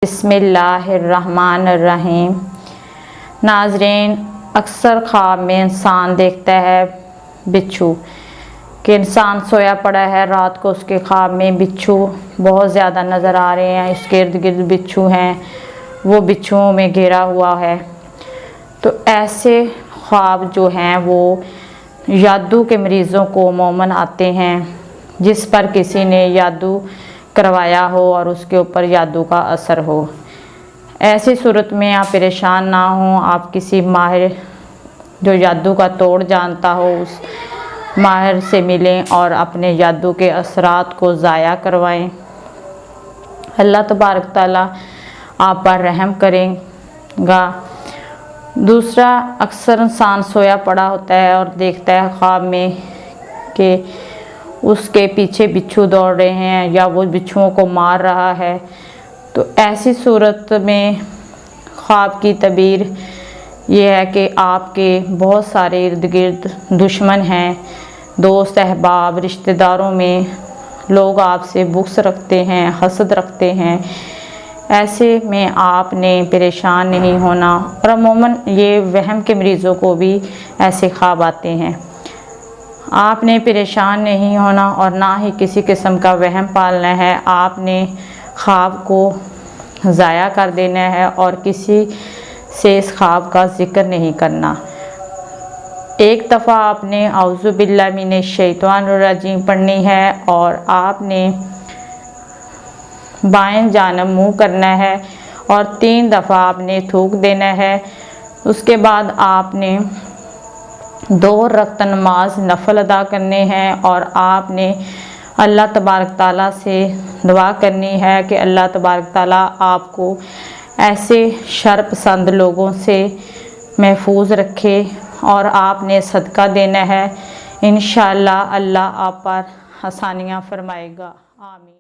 बिस्मिल्लाहिर्रहमानिर्रहीम। नाज़रीन, अक्सर ख्वाब में इंसान देखता है बिच्छू कि इंसान सोया पड़ा है, रात को उसके ख्वाब में बिच्छू बहुत ज़्यादा नज़र आ रहे हैं, इसके इर्द गिर्द बिच्छू हैं, वो बिच्छुओं में घिरा हुआ है। तो ऐसे ख्वाब जो हैं वो यादू के मरीज़ों को अमूमन आते हैं, जिस पर किसी ने यादू करवाया हो और उसके ऊपर यादू का असर हो। ऐसी सूरत में आप परेशान ना हों, आप किसी माहिर जो यादू का तोड़ जानता हो उस माहिर से मिलें और अपने यादू के असरात को ज़ाया करवाएं। अल्लाह तबारक तआला आप पर रहम करेगा। दूसरा, अक्सर इंसान सोया पड़ा होता है और देखता है ख्वाब में कि उसके पीछे बिच्छू दौड़ रहे हैं या वो बिच्छुओं को मार रहा है। तो ऐसी सूरत में ख्वाब की तबीर ये है कि आपके बहुत सारे इर्द गिर्द दुश्मन हैं, दोस्त अहबाब रिश्तेदारों में लोग आपसे बुग़्ज़ रखते हैं, हसद रखते हैं। ऐसे में आपने परेशान नहीं होना। और अमूमन ये वहम के मरीज़ों को भी ऐसे ख्वाब आते हैं। आपने परेशान नहीं होना और ना ही किसी किस्म का वहम पालना है। आपने ख्वाब को ज़ाया कर देना है और किसी से इस ख्वाब का ज़िक्र नहीं करना। एक दफ़ा आपने औज़ु बिल्लाहि मिनश शैतानिर रजीम पढ़नी है और आपने बाएं जानब मुँह करना है और 3 दफ़ा आपने थूक देना है। उसके बाद आपने 2 रकात नमाज नफल अदा करने हैं और आपने अल्लाह तबारक ताला से दुआ करनी है कि अल्लाह तबारक ताला आपको ऐसे शर पसंद लोगों से महफूज रखे और आपने सदका देना है। इंशाअल्लाह अल्लाह आप पर आसानियाँ फरमाएगा। आमीन।